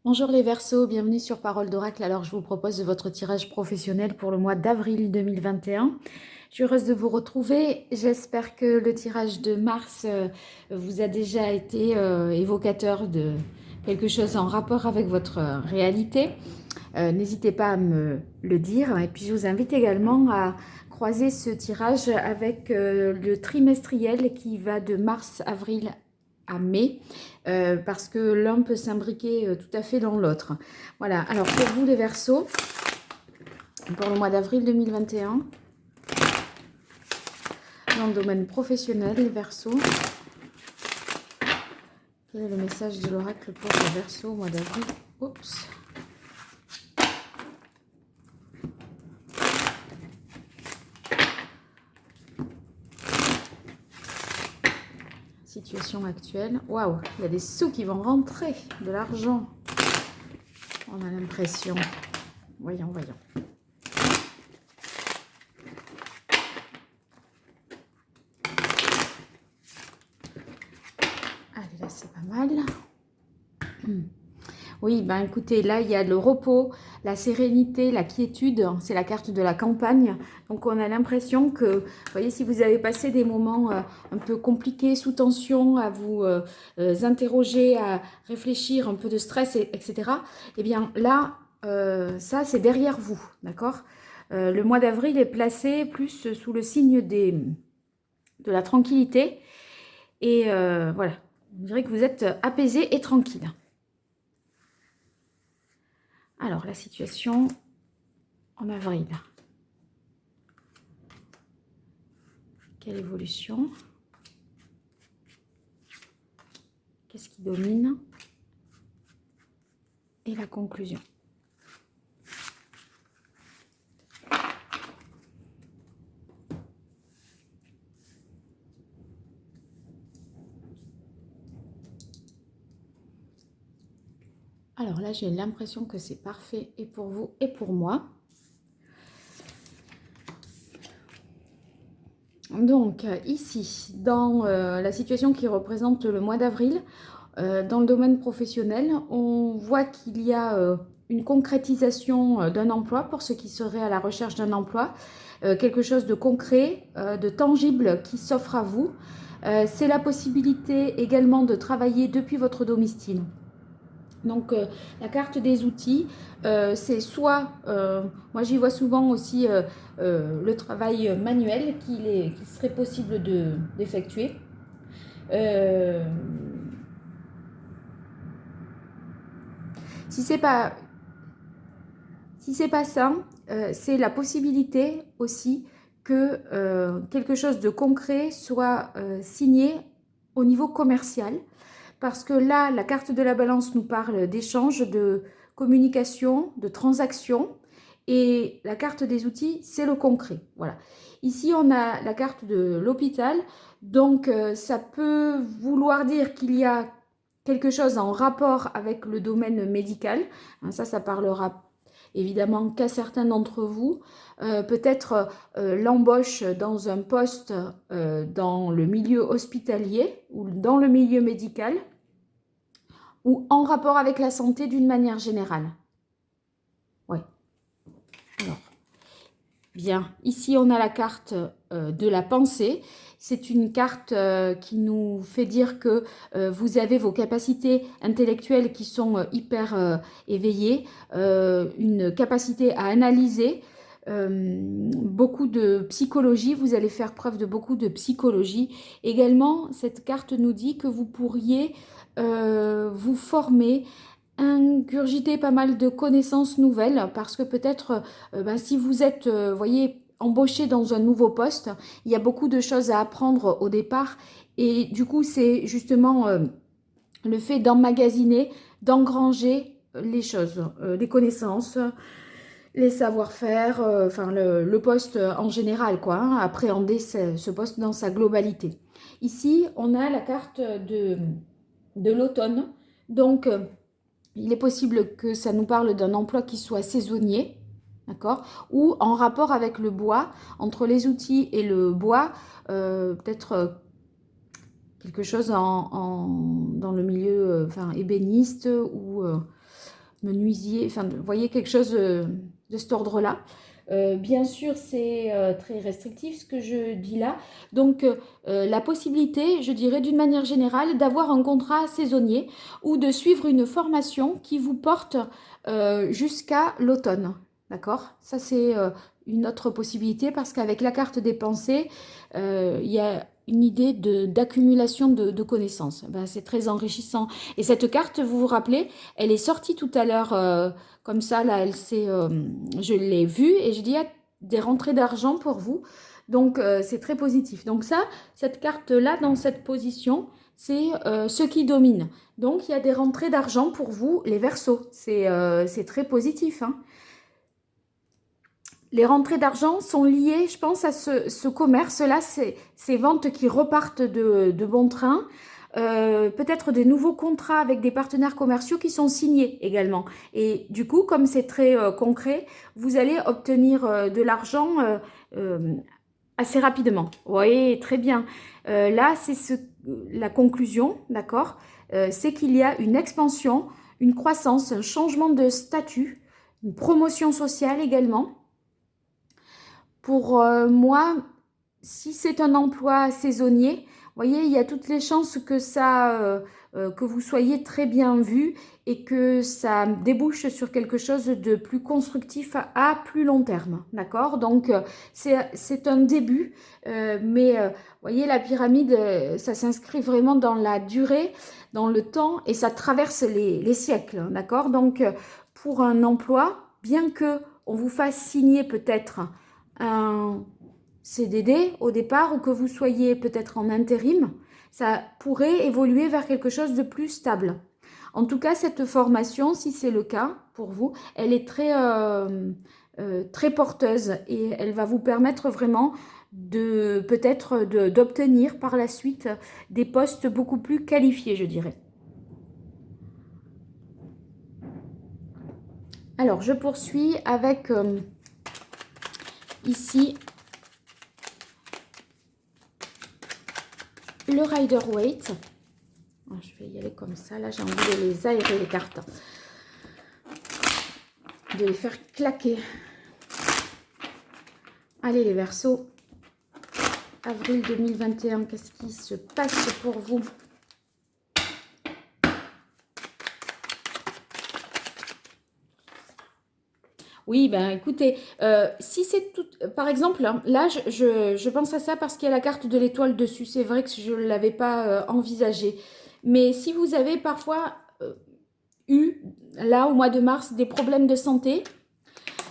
Bonjour les Verseaux, bienvenue sur Parole d'Oracle. Alors je vous propose votre tirage professionnel pour le mois d'avril 2021. Je suis heureuse de vous retrouver. J'espère que le tirage de mars vous a déjà été évocateur de quelque chose en rapport avec votre réalité. N'hésitez pas à me le dire. Et puis je vous invite également à croiser ce tirage avec le trimestriel qui va de mars-avril à mai, parce que l'un peut s'imbriquer tout à fait dans l'autre. Voilà, alors pour vous les Verseaux, pour le mois d'avril 2021, dans le domaine professionnel, les Verseaux, quel est le message de l'oracle pour les Verseaux au mois d'avril? Oups. Situation actuelle. Waouh, il y a des sous qui vont rentrer, de l'argent. On a l'impression. Voyons. Allez, là, c'est pas mal. Oui, ben écoutez, là, il y a le repos, la sérénité, la quiétude. C'est la carte de la campagne. Donc, on a l'impression que, vous voyez, si vous avez passé des moments un peu compliqués, sous tension, à vous interroger, à réfléchir, un peu de stress, etc., eh bien, là, ça, c'est derrière vous, d'accord? Le mois d'avril est placé plus sous le signe de la tranquillité. Et voilà, on dirait que vous êtes apaisé et tranquille. Alors, la situation en avril. Quelle évolution? Qu'est-ce qui domine? Et la conclusion. Alors là, j'ai l'impression que c'est parfait et pour vous et pour moi. Donc ici, dans la situation qui représente le mois d'avril, dans le domaine professionnel, on voit qu'il y a une concrétisation d'un emploi pour ceux qui seraient à la recherche d'un emploi, quelque chose de concret, de tangible qui s'offre à vous. C'est la possibilité également de travailler depuis votre domicile. Donc la carte des outils, c'est soit, moi j'y vois souvent aussi le travail manuel qu'il serait possible d'effectuer. Si c'est pas ça, c'est la possibilité aussi que quelque chose de concret soit signé au niveau commercial. Parce que là, la carte de la balance nous parle d'échange, de communication, de transaction. Et la carte des outils, c'est le concret. Voilà. Ici, on a la carte de l'hôpital. Donc, ça peut vouloir dire qu'il y a quelque chose en rapport avec le domaine médical. Ça parlera évidemment qu'à certains d'entre vous. Peut-être l'embauche dans un poste dans le milieu hospitalier ou dans le milieu médical ou en rapport avec la santé d'une manière générale. Oui. Alors, bien. Ici, on a la carte de la pensée. C'est une carte qui nous fait dire que vous avez vos capacités intellectuelles qui sont hyper éveillées, une capacité à analyser, beaucoup de psychologie. Vous allez faire preuve de beaucoup de psychologie. Également, cette carte nous dit que vous pourriez vous former, ingurgiter pas mal de connaissances nouvelles parce que peut-être si vous êtes, voyez, embauché dans un nouveau poste, il y a beaucoup de choses à apprendre au départ et du coup c'est justement le fait d'emmagasiner, d'engranger les choses, les connaissances, les savoir-faire, enfin le poste en général, quoi, hein, appréhender ce poste dans sa globalité. Ici, on a la carte de l'automne, donc il est possible que ça nous parle d'un emploi qui soit saisonnier, d'accord, ou en rapport avec le bois, entre les outils et le bois, peut-être quelque chose dans le milieu ébéniste ou menuisier, enfin, vous voyez, quelque chose de cet ordre-là. Bien sûr, c'est très restrictif ce que je dis là. Donc, la possibilité, je dirais d'une manière générale, d'avoir un contrat saisonnier ou de suivre une formation qui vous porte jusqu'à l'automne. D'accord? Ça, c'est une autre possibilité parce qu'avec la carte des pensées, il y a une idée d'accumulation de connaissances. Ben, c'est très enrichissant. Et cette carte, vous vous rappelez, elle est sortie tout à l'heure comme ça, là, je l'ai vue et je dis, il y a des rentrées d'argent pour vous. Donc, c'est très positif. Donc ça, cette carte-là, dans cette position, c'est ce qui domine. Donc, il y a des rentrées d'argent pour vous, les Verseaux. C'est très positif, hein. Les rentrées d'argent sont liées, je pense, à ce commerce-là, ces ventes qui repartent de bon train. Peut-être des nouveaux contrats avec des partenaires commerciaux qui sont signés également. Et du coup, comme c'est très concret, vous allez obtenir de l'argent assez rapidement. Vous voyez, très bien. Là, c'est la conclusion, d'accord? C'est qu'il y a une expansion, une croissance, un changement de statut, une promotion sociale également. Pour moi, si c'est un emploi saisonnier, vous voyez, il y a toutes les chances que que vous soyez très bien vu et que ça débouche sur quelque chose de plus constructif à plus long terme, d'accord? Donc, c'est un début, mais vous voyez, la pyramide, ça s'inscrit vraiment dans la durée, dans le temps et ça traverse les siècles, d'accord? Donc, pour un emploi, bien que on vous fasse signer peut-être un CDD au départ ou que vous soyez peut-être en intérim, ça pourrait évoluer vers quelque chose de plus stable. En tout cas, cette formation, si c'est le cas pour vous, elle est très porteuse et elle va vous permettre vraiment d'obtenir par la suite des postes beaucoup plus qualifiés, je dirais. Alors, je poursuis avec ici le Rider-Waite. Je vais y aller comme ça. Là, j'ai envie de les aérer, les cartes. De les faire claquer. Allez, les Verseaux. Avril 2021, qu'est-ce qui se passe pour vous? Oui, ben écoutez, si c'est tout, par exemple, là, je pense à ça parce qu'il y a la carte de l'étoile dessus. C'est vrai que je ne l'avais pas envisagé. Mais si vous avez parfois eu, là, au mois de mars, des problèmes de santé,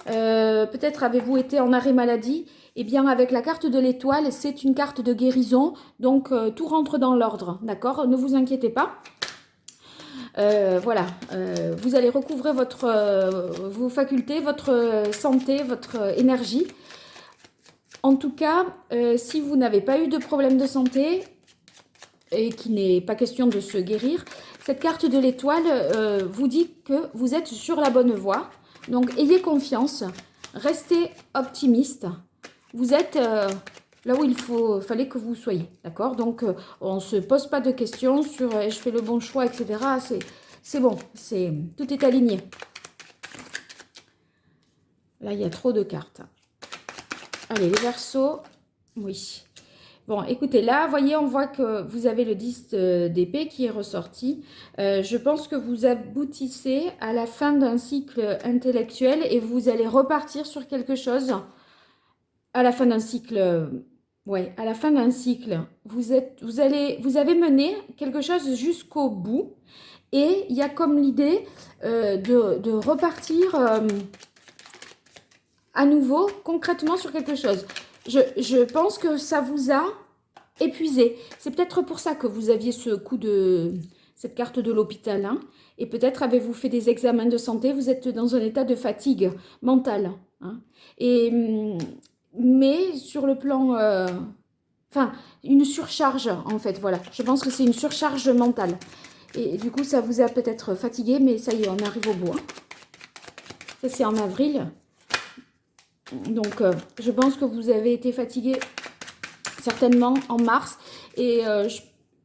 peut-être avez-vous été en arrêt maladie, eh bien, avec la carte de l'étoile, c'est une carte de guérison. Donc, tout rentre dans l'ordre, d'accord? Ne vous inquiétez pas. Voilà, vous allez recouvrer vos facultés, votre santé, votre énergie. En tout cas, si vous n'avez pas eu de problème de santé et qu'il n'est pas question de se guérir, cette carte de l'étoile vous dit que vous êtes sur la bonne voie. Donc, ayez confiance, restez optimiste. Vous êtes là où fallait que vous soyez, d'accord? Donc, on ne se pose pas de questions sur je fais le bon choix, etc. C'est bon, tout est aligné. Là, il y a trop de cartes. Allez, les Verseaux, oui. Bon, écoutez, là, voyez, on voit que vous avez le 10 d'épée qui est ressorti. Je pense que vous aboutissez à la fin d'un cycle intellectuel et vous allez repartir sur quelque chose à la fin d'un cycle. Ouais, à la fin d'un cycle, vous avez mené quelque chose jusqu'au bout et il y a comme l'idée de repartir à nouveau concrètement sur quelque chose. Je pense que ça vous a épuisé. C'est peut-être pour ça que vous aviez cette carte de l'hôpital. Hein, et peut-être avez-vous fait des examens de santé, vous êtes dans un état de fatigue mentale. Hein, mais sur le plan... Enfin, une surcharge, en fait, voilà. Je pense que c'est une surcharge mentale. Et du coup, ça vous a peut-être fatigué, mais ça y est, on arrive au bout. Hein. Ça, c'est en avril. Donc, je pense que vous avez été fatigué certainement en mars. Et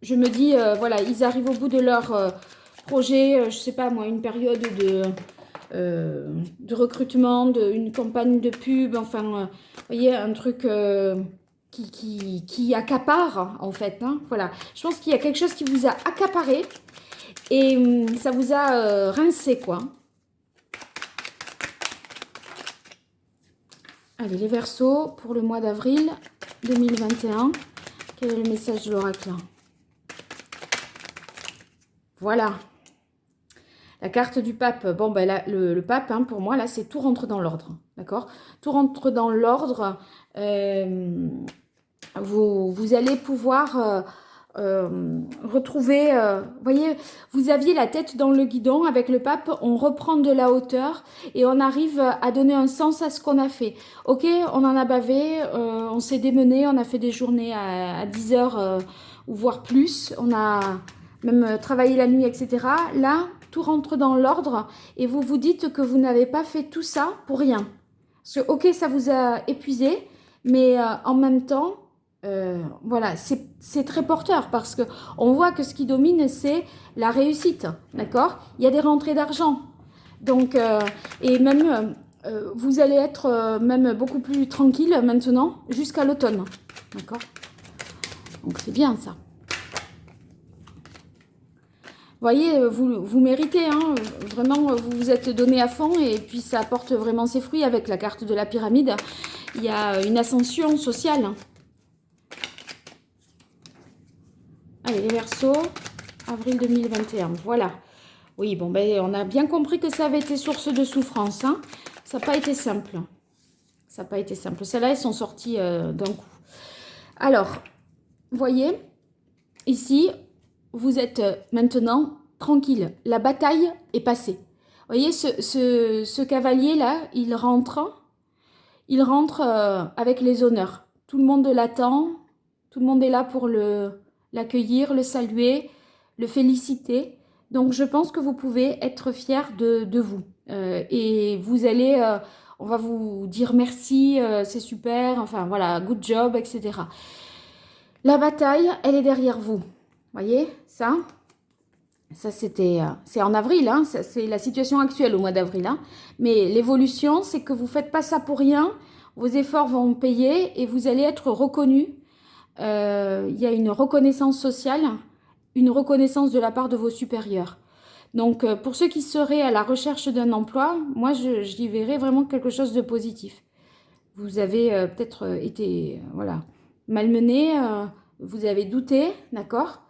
je me dis, voilà, ils arrivent au bout de leur projet, je sais pas moi, une période de recrutement, une campagne de pub, enfin, vous voyez, un truc qui accapare, en fait. Hein, voilà. Je pense qu'il y a quelque chose qui vous a accaparé et ça vous a rincé, quoi. Allez, les Verseaux, pour le mois d'avril 2021. Quel est le message de l'oracle? Voilà. La carte du pape. Bon, ben là, le pape, hein, pour moi, là, c'est tout rentre dans l'ordre. D'accord? Tout rentre dans l'ordre. Vous allez pouvoir retrouver... voyez, vous aviez la tête dans le guidon. Avec le pape, on reprend de la hauteur et on arrive à donner un sens à ce qu'on a fait. Ok, on en a bavé, on s'est démené, on a fait des journées à 10 heures ou voire plus. On a même travaillé la nuit, etc. Là, tout rentre dans l'ordre et vous vous dites que vous n'avez pas fait tout ça pour rien. Parce que, ok, ça vous a épuisé, mais en même temps, voilà, c'est très porteur parce que on voit que ce qui domine, c'est la réussite, d'accord? Il y a des rentrées d'argent. Donc, et même, vous allez être même beaucoup plus tranquille maintenant jusqu'à l'automne, d'accord? Donc, c'est bien ça. Vous voyez, vous méritez, hein, vraiment, vous vous êtes donné à fond et puis ça apporte vraiment ses fruits avec la carte de la pyramide. Il y a une ascension sociale. Allez, les Verseaux, avril 2021, voilà. Oui, bon, ben, on a bien compris que ça avait été source de souffrance. Hein. Ça n'a pas été simple. Ça n'a pas été simple. Celles-là, elles sont sorties d'un coup. Alors, vous voyez, ici, vous êtes maintenant tranquille. La bataille est passée. Vous voyez, ce cavalier-là, il rentre avec les honneurs. Tout le monde l'attend. Tout le monde est là pour l'accueillir, le saluer, le féliciter. Donc, je pense que vous pouvez être fiers de vous. Et vous allez... on va vous dire merci, c'est super, enfin voilà, good job, etc. La bataille, elle est derrière vous. Voyez, ça c'était, c'est en avril, hein, c'est la situation actuelle au mois d'avril. Hein. Mais l'évolution, c'est que vous ne faites pas ça pour rien. Vos efforts vont payer et vous allez être reconnus. Il y a une reconnaissance sociale, une reconnaissance de la part de vos supérieurs. Donc, pour ceux qui seraient à la recherche d'un emploi, moi, j'y verrais vraiment quelque chose de positif. Vous avez peut-être été voilà, malmené, vous avez douté, d'accord,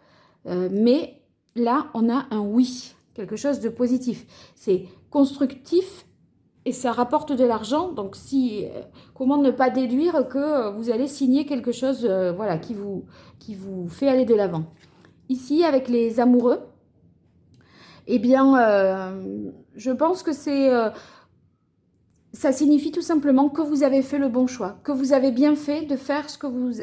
mais là, on a un oui, quelque chose de positif. C'est constructif et ça rapporte de l'argent. Donc, comment ne pas déduire que vous allez signer quelque chose voilà, qui vous fait aller de l'avant. Ici, avec les amoureux, eh bien, je pense que ça signifie tout simplement que vous avez fait le bon choix, que vous avez bien fait de faire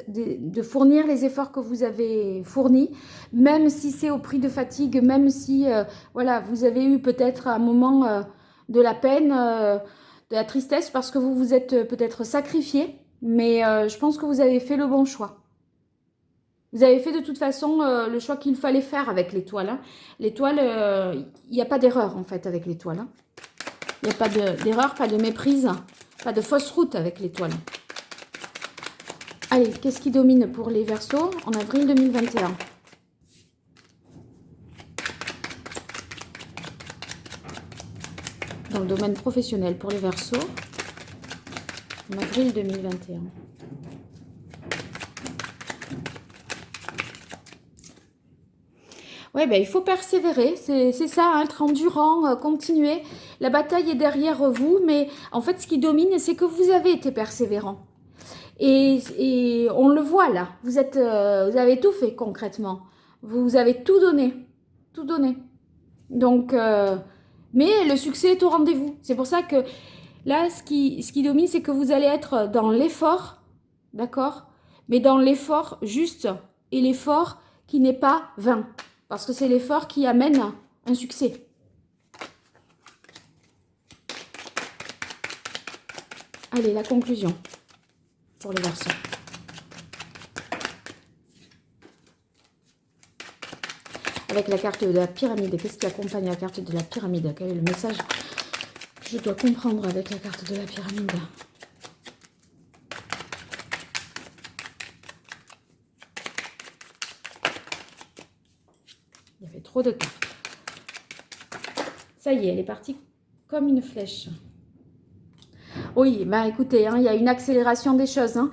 de fournir les efforts que vous avez fournis, même si c'est au prix de fatigue, même si voilà, vous avez eu peut-être un moment de la peine, de la tristesse, parce que vous vous êtes peut-être sacrifié, mais je pense que vous avez fait le bon choix. Vous avez fait de toute façon le choix qu'il fallait faire avec l'étoile. Hein. L'étoile, il n'y a pas d'erreur en fait avec l'étoile. Hein. Il n'y a pas d'erreur, pas de méprise, pas de fausse route avec l'étoile. Allez, qu'est-ce qui domine pour les Verseaux en avril 2021? Dans le domaine professionnel pour les Verseaux, en avril 2021. Oui, ben, il faut persévérer, c'est ça, hein, être endurant, continuer. La bataille est derrière vous, mais en fait, ce qui domine, c'est que vous avez été persévérant. Et on le voit là, vous avez tout fait concrètement. Vous avez tout donné, tout donné. Donc, mais le succès est au rendez-vous. C'est pour ça que là, ce qui domine, c'est que vous allez être dans l'effort, d'accord? Mais dans l'effort juste et l'effort qui n'est pas vain. Parce que c'est l'effort qui amène un succès. Allez, la conclusion pour les Verseaux. Avec la carte de la pyramide, qu'est-ce qui accompagne la carte de la pyramide? Quel est le message je dois comprendre avec la carte de la pyramide. Il y avait trop de cartes. Ça y est, elle est partie comme une flèche. Oui, bah écoutez, hein, il y a une accélération des choses. Hein.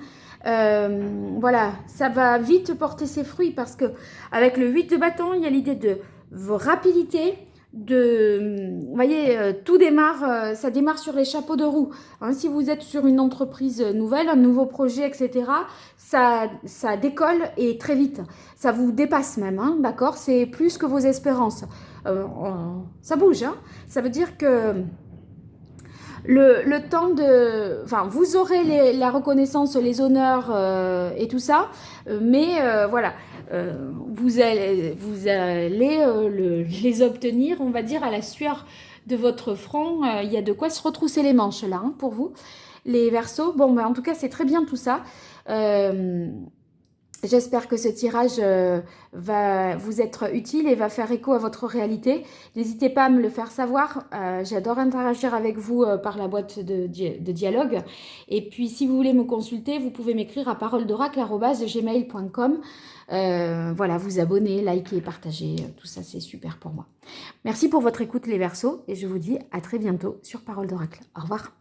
Voilà, ça va vite porter ses fruits parce que avec le 8 de bâton, il y a l'idée de rapidité, vous voyez, tout démarre, ça démarre sur les chapeaux de roue. Hein, si vous êtes sur une entreprise nouvelle, un nouveau projet, etc., ça décolle et très vite. Ça vous dépasse même, hein, d'accord? C'est plus que vos espérances. Ça bouge, hein. Ça veut dire que le temps de... Enfin, vous aurez la reconnaissance, les honneurs et tout ça, mais voilà, vous allez les obtenir, on va dire, à la sueur de votre front. Il y a de quoi se retrousser les manches, là, hein, pour vous, les Verseaux. Bon, ben, en tout cas, c'est très bien tout ça. J'espère que ce tirage va vous être utile et va faire écho à votre réalité. N'hésitez pas à me le faire savoir. J'adore interagir avec vous par la boîte de dialogue. Et puis, si vous voulez me consulter, vous pouvez m'écrire à paroledoracle@gmail.com. Voilà, vous abonner, liker, partager. Tout ça, c'est super pour moi. Merci pour votre écoute, les Verseaux. Et je vous dis à très bientôt sur Parole d'Oracle. Au revoir.